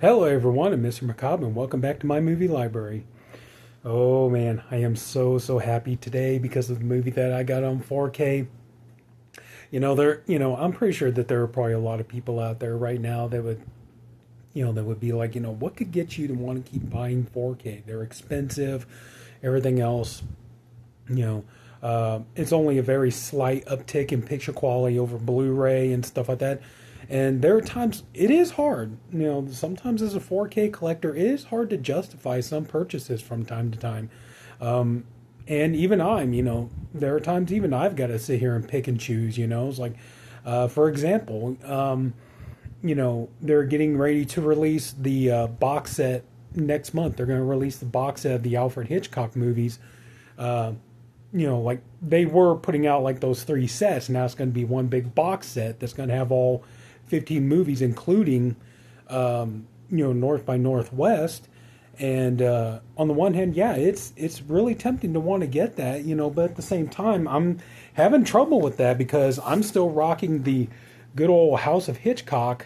Hello, everyone. I'm Mr. Macabre, and welcome back to my movie library. Oh man, I am so happy today because of the movie that I got on 4K. I'm pretty sure that there are probably a lot of people out there right now that would be like, what could get you to want to keep buying 4K? They're expensive, everything else. It's only a very slight uptick in picture quality over Blu-ray and stuff like that. And there are times it is hard. Sometimes as a 4K collector, it is hard to justify some purchases from time to time. And even there are times even I've got to sit here and pick and choose. It's like, for example, they're getting ready to release the box set next month. They're going to release the box set of the Alfred Hitchcock movies. Like they were putting out like those three sets. Now it's going to be one big box set that's going to have all 15 movies, including, North by Northwest. And on the one hand, yeah, it's really tempting to want to get that, but at the same time, I'm having trouble with that because I'm still rocking the good old House of Hitchcock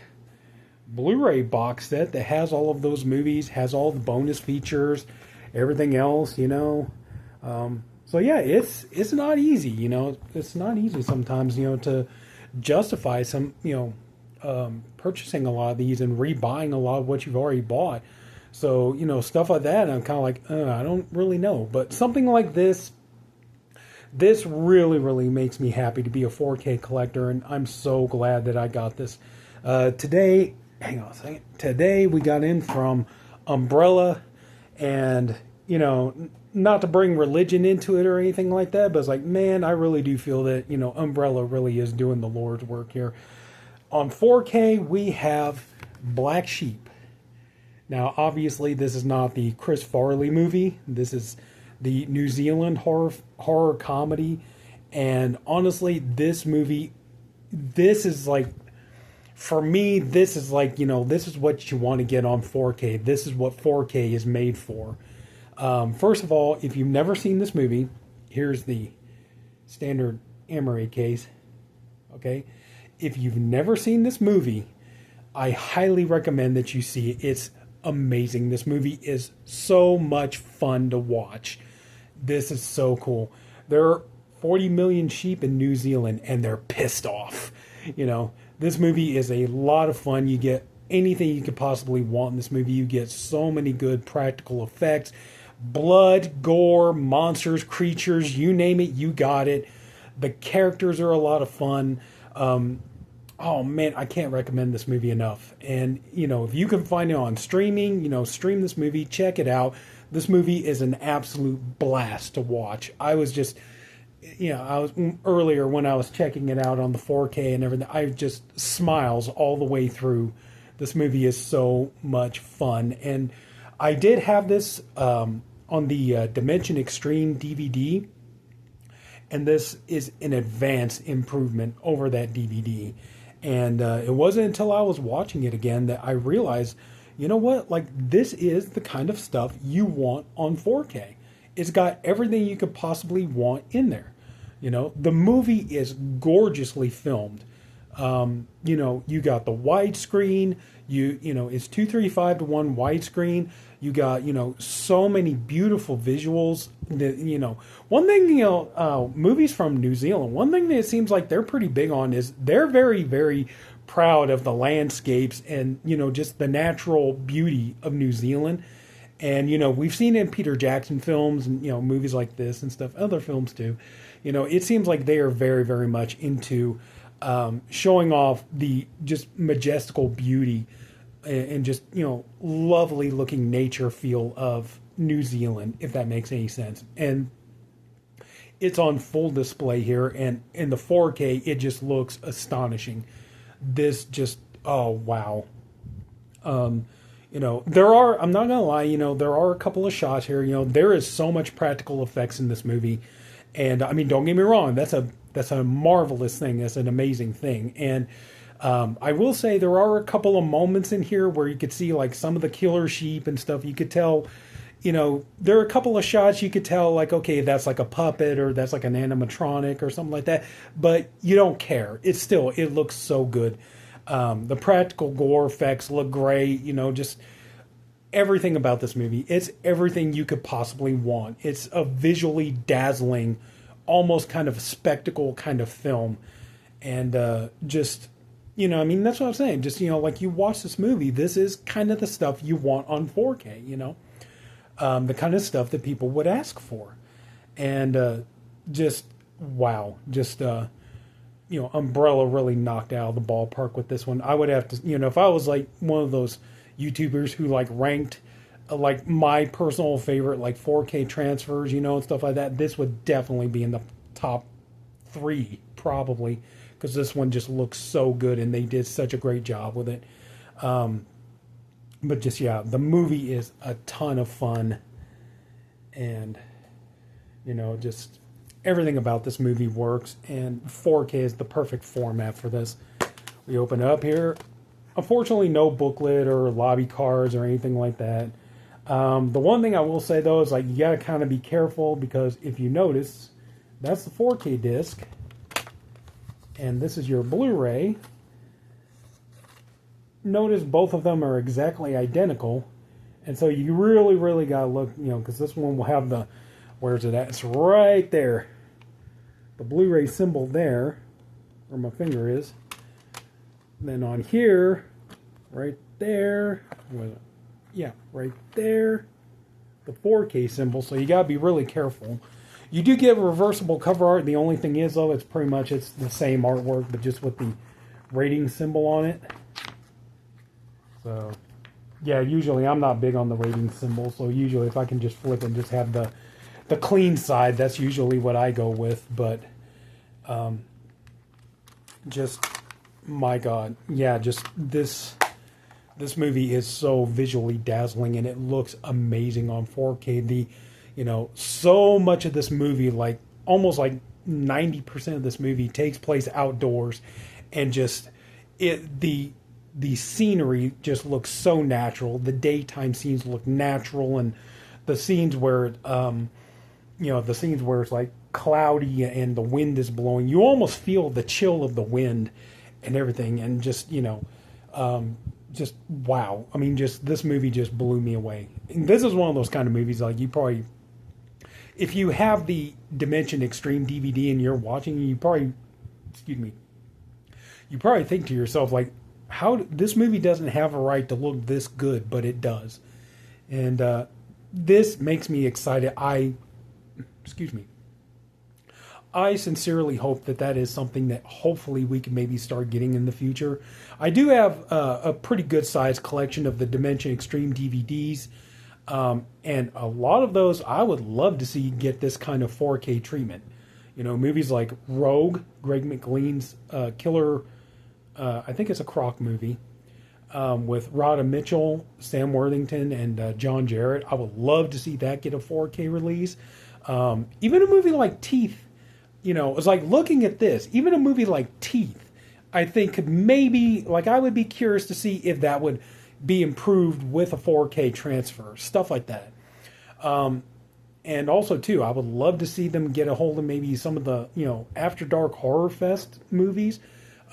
Blu-ray box set that has all of those movies, has all the bonus features, everything else. So yeah, it's not easy, It's not easy sometimes, to justify purchasing a lot of these and rebuying a lot of what you've already bought. So stuff like that, I'm kind of like, I don't really know. But something like this really makes me happy to be a 4K collector, and I'm so glad that I got this. Today, hang on a second. Today we got in from Umbrella, and not to bring religion into it or anything like that, but it's like, man, I really do feel that, Umbrella really is doing the Lord's work here. On 4K, we have Black Sheep. Now, obviously, this is not the Chris Farley movie. This is the New Zealand horror comedy. And honestly, this movie, this is like, for me, this is like, this is what you want to get on 4K. This is what 4K is made for. First of all, if you've never seen this movie, here's the standard Emery case. Okay? If you've never seen this movie, I highly recommend that you see it. It's amazing. This movie is so much fun to watch. This is so cool. There are 40 million sheep in New Zealand, and they're pissed off. This movie is a lot of fun. You get anything you could possibly want in this movie. You get so many good practical effects. Blood, gore, monsters, creatures, you name it, you got it. The characters are a lot of fun. Oh man, I can't recommend this movie enough. And, if you can find it on streaming, stream this movie, check it out. This movie is an absolute blast to watch. I was just, I was earlier when I was checking it out on the 4K and everything, I just smiles all the way through. This movie is so much fun. And I did have this on the Dimension Extreme DVD. And this is an advanced improvement over that DVD. And it wasn't until I was watching it again that I realized, you know what? Like, this is the kind of stuff you want on 4K. It's got everything you could possibly want in there. The movie is gorgeously filmed. You got the widescreen. It's 235 to 1 widescreen. You got, so many beautiful visuals. One thing, movies from New Zealand, one thing that it seems like they're pretty big on is they're very, very proud of the landscapes and, just the natural beauty of New Zealand. And, we've seen it in Peter Jackson films and, movies like this and stuff, other films too. It seems like they are very, very much into showing off the just majestical beauty and just, lovely looking nature feel of New Zealand, if that makes any sense. And it's on full display here, and in the 4K, it just looks astonishing. This just, oh, wow. I'm not going to lie, there are a couple of shots here, there is so much practical effects in this movie. And I mean, don't get me wrong, that's a marvelous thing. That's an amazing thing. And I will say there are a couple of moments in here where you could see like some of the killer sheep and stuff. You could tell, there are a couple of shots you could tell like, okay, that's like a puppet or that's like an animatronic or something like that. But you don't care. It looks so good. The practical gore effects look great. Just everything about this movie. It's everything you could possibly want. It's a visually dazzling, almost kind of spectacle kind of film. And just, I mean, that's what I'm saying. Just, like you watch this movie, this is kind of the stuff you want on 4K, the kind of stuff that people would ask for. And just, wow. Just, Umbrella really knocked out of the ballpark with this one. I would have to, if I was like one of those YouTubers who like ranked like my personal favorite like 4K transfers, and stuff like that, this would definitely be in the top 3 probably, because this one just looks so good and they did such a great job with it. But just, yeah, the movie is a ton of fun, and just everything about this movie works, and 4K is the perfect format for this. We open up here. Unfortunately, no booklet or lobby cards or anything like that. The one thing I will say, though, is like you got to kind of be careful, because if you notice, that's the 4K disc, and this is your Blu-ray. Notice both of them are exactly identical, and so you really, really got to look, because this one will have the, where's it at? It's right there. The Blu-ray symbol there, where my finger is. And then on here, right there, yeah, right there, the 4K symbol. So you got to be really careful. You do get reversible cover art. The only thing is, though, it's the same artwork, but just with the rating symbol on it. So, yeah, usually I'm not big on the rating symbol. So usually if I can just flip and just have the clean side, that's usually what I go with. But just, my God, yeah, just this movie is so visually dazzling, and it looks amazing on 4K. So much of this movie, like almost like 90% of this movie takes place outdoors, and just the scenery just looks so natural. The daytime scenes look natural, and the scenes where it's like cloudy and the wind is blowing, you almost feel the chill of the wind and everything, and just just wow. I mean, just this movie just blew me away. And this is one of those kind of movies, like, you probably, if you have the Dimension Extreme DVD and you're watching, you probably think to yourself, like, how this movie doesn't have a right to look this good, but it does. And this makes me excited. I sincerely hope that is something that hopefully we can maybe start getting in the future. I do have a pretty good sized collection of the Dimension Extreme DVDs. And a lot of those I would love to see get this kind of 4K treatment. Movies like Rogue, Greg McLean's killer, I think it's a croc movie, with Rhoda Mitchell, Sam Worthington, and John Jarrett. I would love to see that get a 4K release. Even a movie like Teeth, it's like looking at this, even a movie like Teeth, I think could maybe, like, I would be curious to see if that would be improved with a 4K transfer, stuff like that. And also, too, I would love to see them get a hold of maybe some of the, After Dark Horror Fest movies.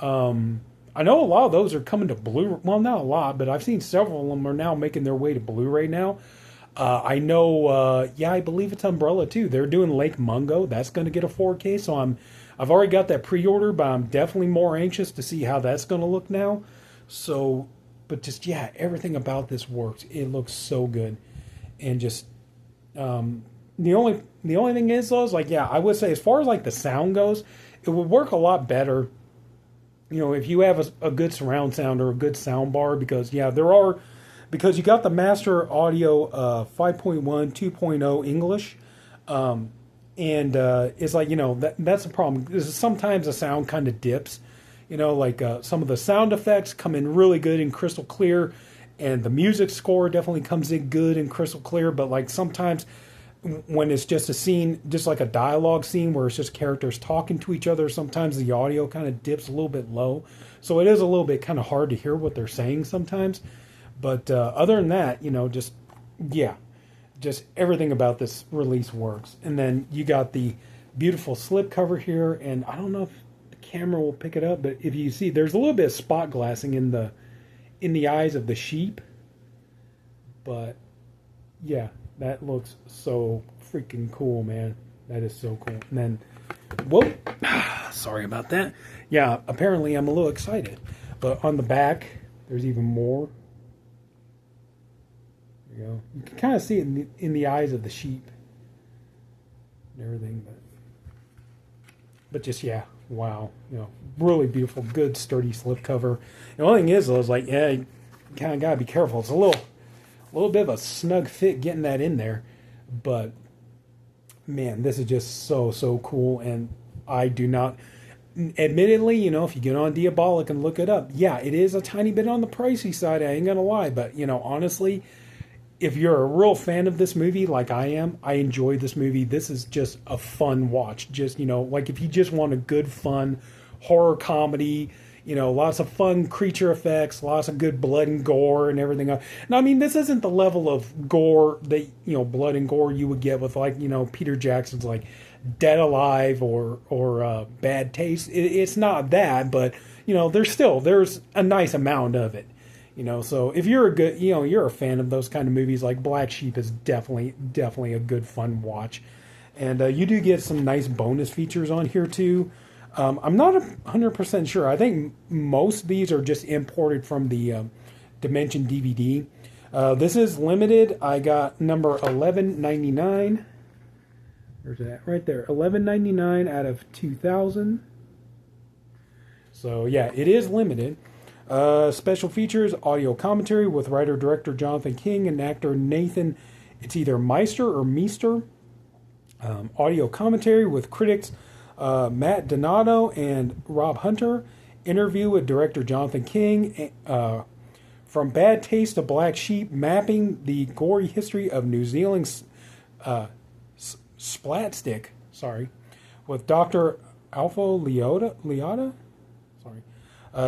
I know a lot of those are coming to Blu-ray. Well, not a lot, but I've seen several of them are now making their way to Blu-ray now. I know, I believe it's Umbrella, too. They're doing Lake Mungo. That's going to get a 4K, so I've already got that pre-order, but I'm definitely more anxious to see how that's going to look now. So, but just, yeah, everything about this works. It looks so good. And just, the only thing is, though, is like, yeah, I would say as far as like the sound goes, it would work a lot better, if you have a good surround sound or a good sound bar, because, yeah, because you got the Master Audio 5.1, 2.0 English, and it's like, that's the problem. Is sometimes the sound kind of dips, like some of the sound effects come in really good and crystal clear, and the music score definitely comes in good and crystal clear, but like sometimes when it's just a scene, just like a dialogue scene where it's just characters talking to each other, sometimes the audio kind of dips a little bit low. So it is a little bit kind of hard to hear what they're saying sometimes. But other than that, just everything about this release works. And then you got the beautiful slipcover here, and I don't know if the camera will pick it up, but if you see, there's a little bit of spot glassing in the eyes of the sheep. But yeah, that looks so freaking cool, man. That is so cool. And then, whoa, sorry about that. Yeah, apparently I'm a little excited. But on the back, there's even more. There you go. You can kind of see it in the eyes of the sheep and everything. But just, yeah, wow. You know, really beautiful, good, sturdy slipcover. The only thing is, though, is like, yeah, you kind of got to be careful. It's a little bit of a snug fit getting that in there. But man, this is just so cool, and I do not, admittedly, you know, if you get on Diabolic and look it up, yeah, it is a tiny bit on the pricey side, I ain't gonna lie, but, you know, honestly, if you're a real fan of this movie, like I am, I enjoy this movie. This is just a fun watch. Just, you know, like if you just want a good, fun horror comedy, you know, lots of fun creature effects, lots of good blood and gore and everything else. Now, I mean, this isn't the level of gore that, you know, blood and gore you would get with, like, you know, Peter Jackson's, like, Dead Alive or Bad Taste. It's not that, but, you know, there's a nice amount of it. You know, so if you're you're a fan of those kind of movies, like Black Sheep is definitely a good, fun watch. And you do get some nice bonus features on here, too. I'm not 100% sure. I think most of these are just imported from the Dimension DVD. This is limited. I got number 1199. Where's that? Right there. 1199 out of 2000. So, yeah, it is limited. Special features, audio commentary with writer-director Jonathan King and actor Nathan, it's either Meister or Meester. Audio commentary with critics Matt Donato and Rob Hunter. Interview with director Jonathan King. From Bad Taste to Black Sheep, mapping the gory history of New Zealand's splatstick. Sorry, with Dr. Alpha Liotta. Sorry.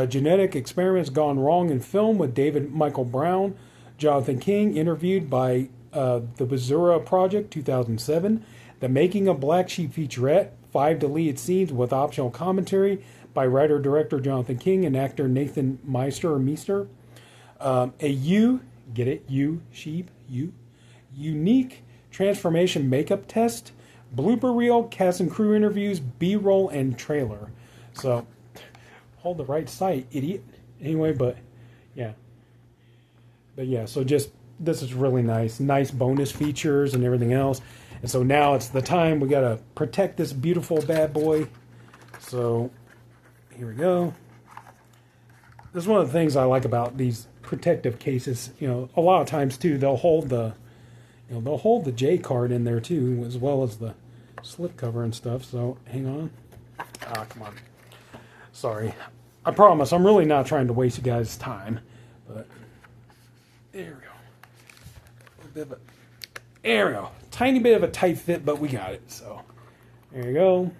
Genetic experiments gone wrong in film with David Michael Brown. Jonathan King interviewed by the Bazura Project 2007. The Making of Black Sheep featurette. 5 deleted scenes with optional commentary by writer-director Jonathan King and actor Nathan Meister or Meester. Unique transformation makeup test, blooper reel, cast and crew interviews, B-roll, and trailer. So, hold the right site, idiot. Anyway, but yeah. So just, this is really nice. Nice bonus features and everything else. And so now it's the time we got to protect this beautiful bad boy. So here we go. This is one of the things I like about these protective cases. You know, a lot of times too, they'll hold the J card in there too, as well as the slip cover and stuff. So hang on. Come on. Sorry. I promise I'm really not trying to waste you guys' time. But there we go. There we go. Tiny bit of a tight fit, but we got it. So there you go.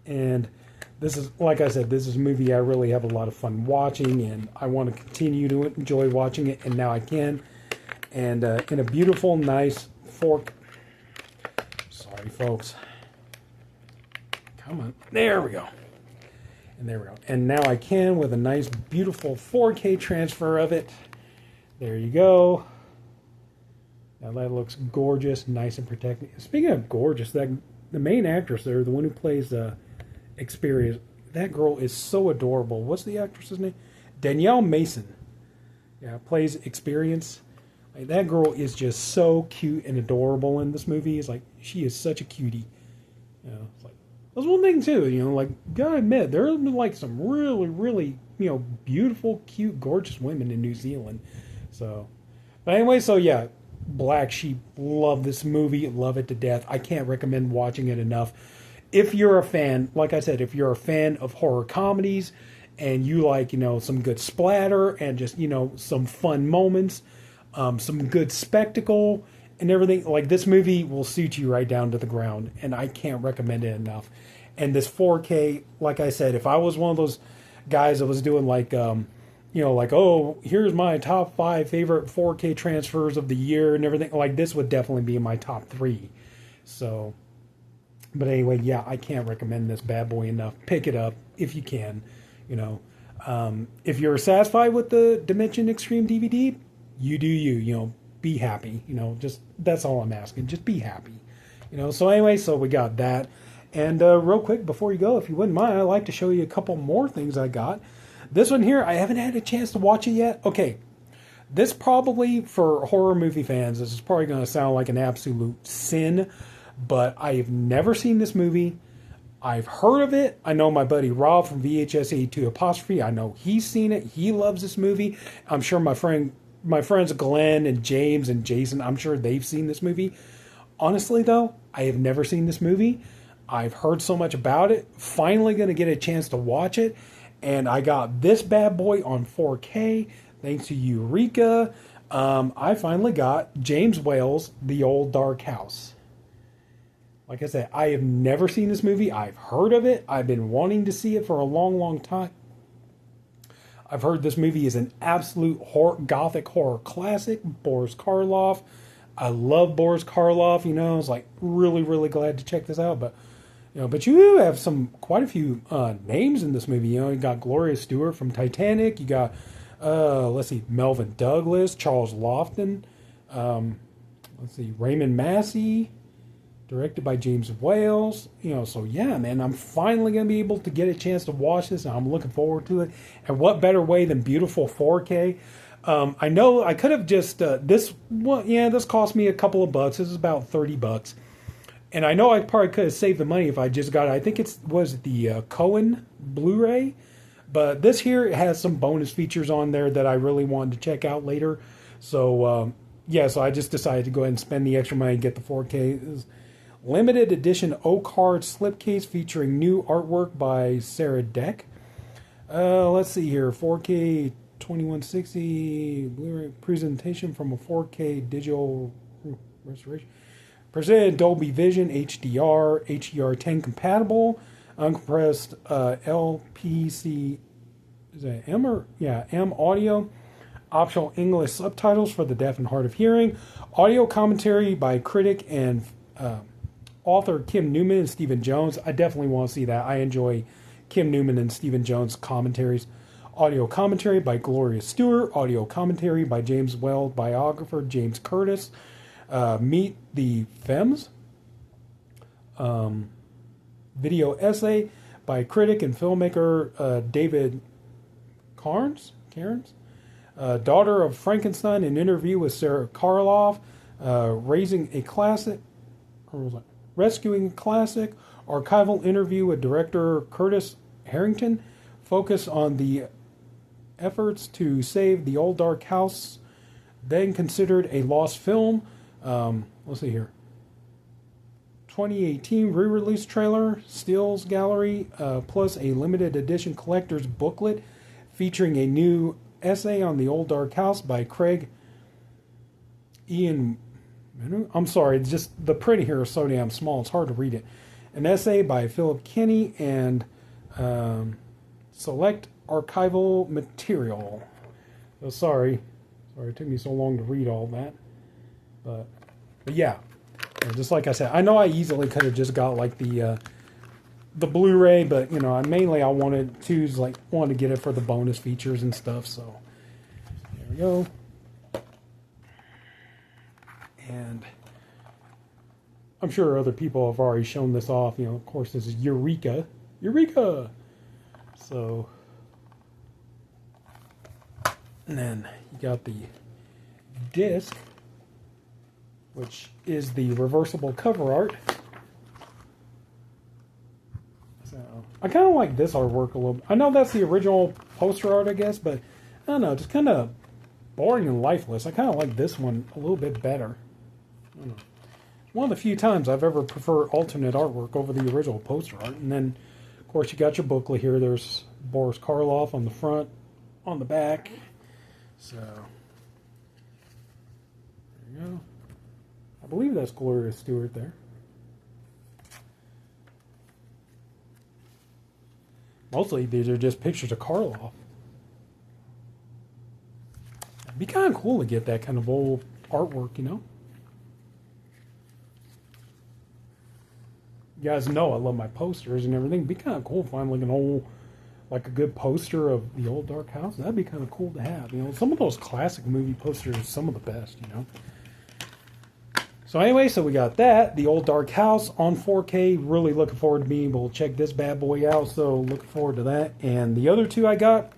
And this is, like I said, this is a movie I really have a lot of fun watching, and I want to continue to enjoy watching it, and now I can. And in a beautiful, nice fork. Sorry, folks. Come on. There we go. And there we go. And now I can with a nice, beautiful 4K transfer of it. There you go. Now that looks gorgeous, nice and protected. Speaking of gorgeous, the main actress there, the one who plays Experience, that girl is so adorable. What's the actress's name? Danielle Mason. Yeah, plays Experience. Like, that girl is just so cute and adorable in this movie. It's like, she is such a cutie. You know, it's like, that's one thing too. You know, like, gotta admit, there have been like some really, you know, beautiful, cute, gorgeous women in New Zealand. So, but anyway, so yeah. Black Sheep, love this movie, love it to death. I can't recommend watching it enough. If you're a fan, like I said, if you're a fan of horror comedies and you like, you know, some good splatter and just, you know, some fun moments, some good spectacle and everything, like, this movie will suit you right down to the ground, and I can't recommend it enough. And this 4K, like I said, if I was one of those guys that was doing like, you know, like, oh, here's my top 5 favorite 4K transfers of the year and everything, like, this would definitely be in my top 3. So, But anyway, yeah, I can't recommend this bad boy enough. Pick it up if you can. You know, if you're satisfied with the Dimension Extreme DVD, you do you. You know, be happy. You know, just that's all I'm asking. Just be happy. You know. So anyway, so we got that. And real quick before you go, if you wouldn't mind, I'd like to show you a couple more things I got. This one here, I haven't had a chance to watch it yet. Okay, this probably for horror movie fans, this is probably going to sound like an absolute sin, but I've never seen this movie. I've heard of it. I know my buddy Rob from VHS82 Apostrophe. I know he's seen it. He loves this movie. I'm sure my friends Glenn and James and Jason, I'm sure they've seen this movie. Honestly, though, I have never seen this movie. I've heard so much about it. Finally going to get a chance to watch it. And I got this bad boy on 4K. Thanks to Eureka. I finally got James Whale's The Old Dark House. Like I said, I have never seen this movie. I've heard of it. I've been wanting to see it for a long, long time. I've heard this movie is an absolute gothic horror classic. Boris Karloff. I love Boris Karloff. You know, I was like really, really glad to check this out. But you know, but you have quite a few names in this movie. You know, you got Gloria Stewart from Titanic. You got let's see, Melvin Douglas, Charles Lofton. Let's see, Raymond Massey. Directed by James Wales. You know, so yeah, man, I'm finally going to be able to get a chance to watch this, and I'm looking forward to it. And what better way than beautiful 4K? I know I could have just, this cost me a couple of bucks. This is about $30. And I know I probably could have saved the money if I just got it. I think was the Cohen Blu-ray. But this here has some bonus features on there that I really wanted to check out later. So, so I just decided to go ahead and spend the extra money and get the 4K. Limited edition O-card slipcase featuring new artwork by Sarah Deck. Let's see here. 4K 2160 Blu-ray presentation from a 4K digital restoration. Presented Dolby Vision, HDR, HDR10 compatible, uncompressed LPC, is that M or? Yeah, M audio. Optional English subtitles for the deaf and hard of hearing. Audio commentary by critic and author Kim Newman and Stephen Jones. I definitely want to see that. I enjoy Kim Newman and Stephen Jones commentaries. Audio commentary by Gloria Stewart. Audio commentary by James Whale biographer James Curtis. Meet the Femmes. Video essay by critic and filmmaker David Cairns. Daughter of Frankenstein, an interview with Sarah Karloff. Rescuing a classic. Archival interview with director Curtis Harrington. Focus on the efforts to save the old dark house, then considered a lost film. Let's see here. 2018 re-release trailer, Stills Gallery, plus a limited edition collector's booklet featuring a new essay on the old dark house by Craig Ian. I'm sorry, it's just the print here is so damn small, it's hard to read it. An essay by Philip Kinney and select archival material. So sorry it took me so long to read all that. But yeah, just like I said, I know I easily could have just got like the Blu-ray, but you know, I wanted to get it for the bonus features and stuff. So there we go. And I'm sure other people have already shown this off. You know, of course, this is Eureka. So, and then you got the disc, which is the reversible cover art. So, I kind of like this artwork a little. I know that's the original poster art, I guess, but I don't know, just kind of boring and lifeless. I kind of like this one a little bit better. I don't know. One of the few times I've ever preferred alternate artwork over the original poster art. And then, of course, you got your booklet here. There's Boris Karloff on the front, on the back. So, there you go. I believe that's Gloria Stewart there. Mostly these are just pictures of Karloff. It'd be kind of cool to get that kind of old artwork, you know? You guys know I love my posters and everything. It'd be kind of cool to find like an old, like a good poster of the old dark house. That'd be kind of cool to have. You know, some of those classic movie posters are some of the best, you know. So anyway, so we got that, the old dark house on 4K. Really looking forward to being able to check this bad boy out. So looking forward to that. And the other two I got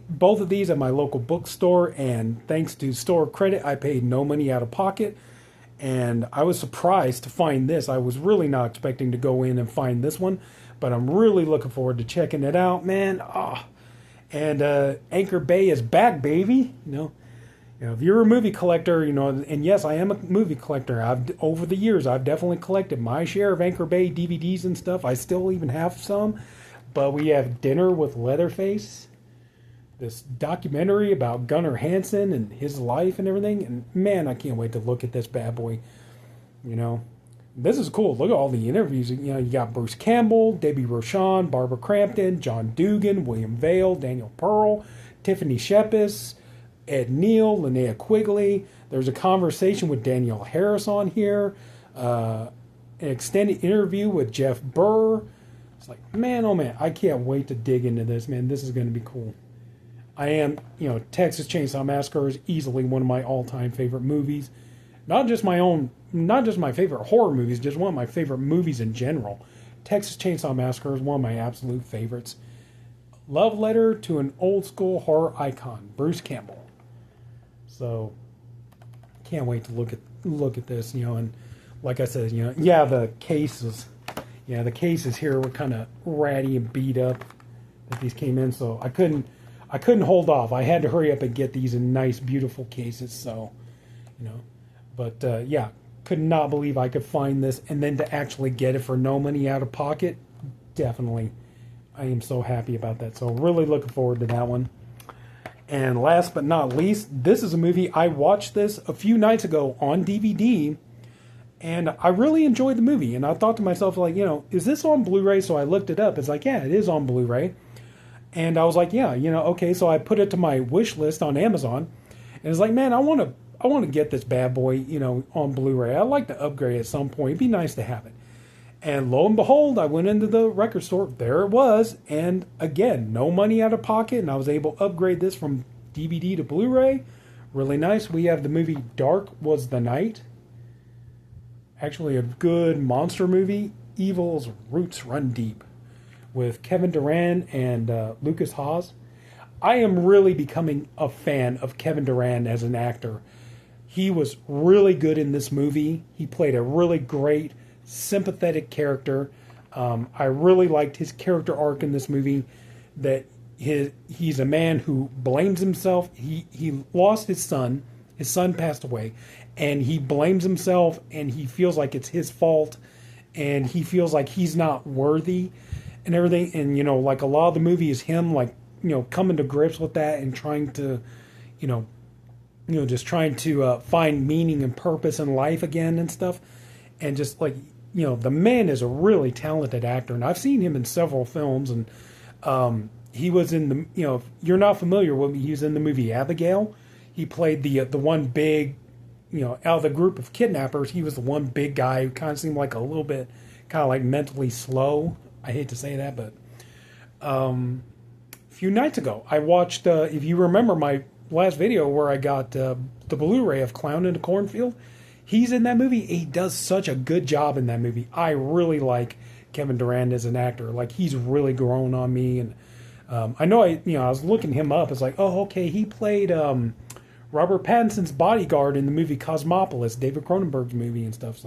both of these at my local bookstore, and thanks to store credit, I paid no money out of pocket. And I was surprised to find this. I was really not expecting to go in and find this one, but I'm really looking forward to checking it out, man. And Anchor Bay is back, baby. You know, if you're a movie collector, you know, and yes, I am a movie collector. Over the years, I've definitely collected my share of Anchor Bay DVDs and stuff. I still even have some, but we have Dinner with Leatherface, this documentary about Gunnar Hansen and his life and everything. And man, I can't wait to look at this bad boy. You know, this is cool. Look at all the interviews. You know, you got Bruce Campbell, Debbie Rochon, Barbara Crampton, John Dugan, William Vale, Daniel Pearl, Tiffany Shepis, Ed Neal, Linnea Quigley. There's a conversation with Danielle Harris on here. An extended interview with Jeff Burr. It's like, man, oh man, I can't wait to dig into this, man. This is going to be cool. You know, Texas Chainsaw Massacre is easily one of my all-time favorite movies. Not just my favorite horror movies, just one of my favorite movies in general. Texas Chainsaw Massacre is one of my absolute favorites. Love letter to an old school horror icon, Bruce Campbell. So, can't wait to look at this, you know, and like I said, you know, yeah, the cases here were kind of ratty and beat up that these came in, so I couldn't hold off. I had to hurry up and get these in nice, beautiful cases. So, you know, but yeah, could not believe I could find this and then to actually get it for no money out of pocket. Definitely, I am so happy about that. So really looking forward to that one. And last but not least, this is a movie I watched this a few nights ago on DVD, and I really enjoyed the movie. And I thought to myself, like, you know, is this on Blu-ray? So I looked it up. It's like, yeah, it is on Blu-ray. And I was like, yeah, you know, okay. So I put it to my wish list on Amazon, and it's like, man, I want to get this bad boy, you know, on Blu-ray. I'd like to upgrade at some point. It'd be nice to have it. And lo and behold, I went into the record store. There it was. And again, no money out of pocket, and I was able to upgrade this from DVD to Blu-ray. Really nice. We have the movie Dark Was the Night. Actually, a good monster movie. Evil's roots run deep, with Kevin Durand and Lucas Haas. I am really becoming a fan of Kevin Durand as an actor. He was really good in this movie. He played a really great, sympathetic character. I really liked his character arc in this movie, that he's a man who blames himself. He lost his son. His son passed away, and he blames himself, and he feels like it's his fault, and he feels like he's not worthy and everything. And, you know, like a lot of the movie is him, like, you know, coming to grips with that and trying to, you know, just trying to find meaning and purpose in life again and stuff. And just like, you know, the man is a really talented actor, and I've seen him in several films. And he was in the, you know, if you're not familiar with him, he was in the movie Abigail. He played the one big, you know, out of the group of kidnappers, he was the one big guy who kind of seemed like a little bit kind of like mentally slow. I hate to say that, but a few nights ago, I watched, if you remember my last video where I got the Blu-ray of Clown in the Cornfield, he's in that movie. He does such a good job in that movie. I really like Kevin Durand as an actor. Like, he's really grown on me. And I know I was looking him up. It's like, oh, okay, he played Robert Pattinson's bodyguard in the movie Cosmopolis, David Cronenberg's movie and stuff.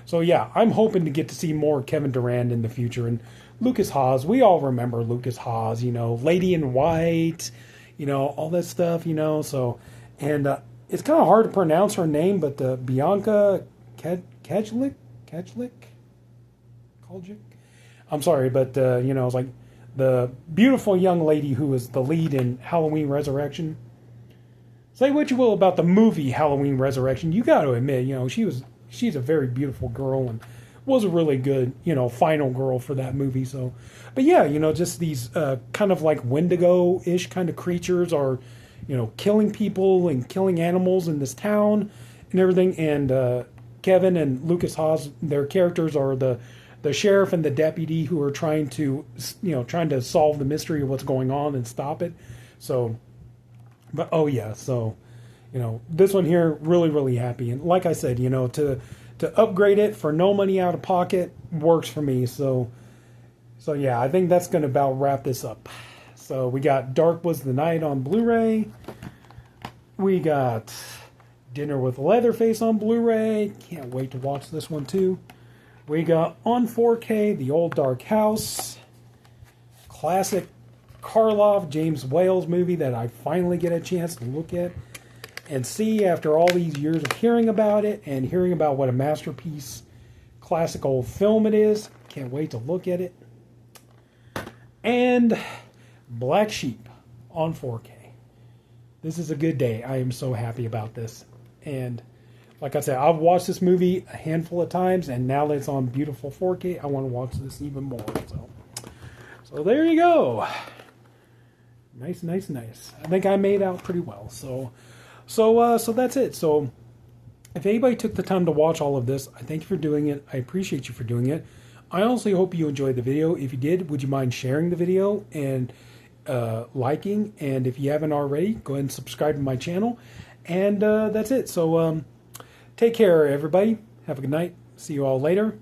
So yeah, I'm hoping to get to see more Kevin Durand in the future. And Lucas Haas, we all remember Lucas Haas, you know, Lady in White, you know, all that stuff, you know. So, and it's kind of hard to pronounce her name, but Bianca Kajlik? I'm sorry, but, you know, it's like the beautiful young lady who was the lead in Halloween Resurrection. Say what you will about the movie Halloween Resurrection, you got to admit, you know, she's a very beautiful girl and was a really good, you know, final girl for that movie. So, but yeah, you know, just these kind of like Wendigo-ish kind of creatures are, you know, killing people and killing animals in this town and everything. And Kevin and Lucas Haas, their characters are the sheriff and the deputy who are trying to, trying to solve the mystery of what's going on and stop it. So, but oh yeah, so, this one here, really, really happy. And like I said, to upgrade it for no money out of pocket works for me. So yeah, I think that's going to about wrap this up. So we got Dark Was the Night on Blu-ray. We got Dinner with Leatherface on Blu-ray. Can't wait to watch this one too. We got on 4K The Old Dark House. Classic Karloff, James Wales movie that I finally get a chance to look at and see after all these years of hearing about it and hearing about what a masterpiece classic old film it is. Can't wait to look at it. And Black Sheep on 4K. This is a good day. I am so happy about this. And like I said, I've watched this movie a handful of times, and now that it's on beautiful 4K, I want to watch this even more. So there you go. Nice, nice, nice. I think I made out pretty well. So that's it. So if anybody took the time to watch all of this, I thank you for doing it. I appreciate you for doing it. I honestly hope you enjoyed the video. If you did, would you mind sharing the video and liking? And if you haven't already, go ahead and subscribe to my channel. And that's it. So take care, everybody. Have a good night. See you all later.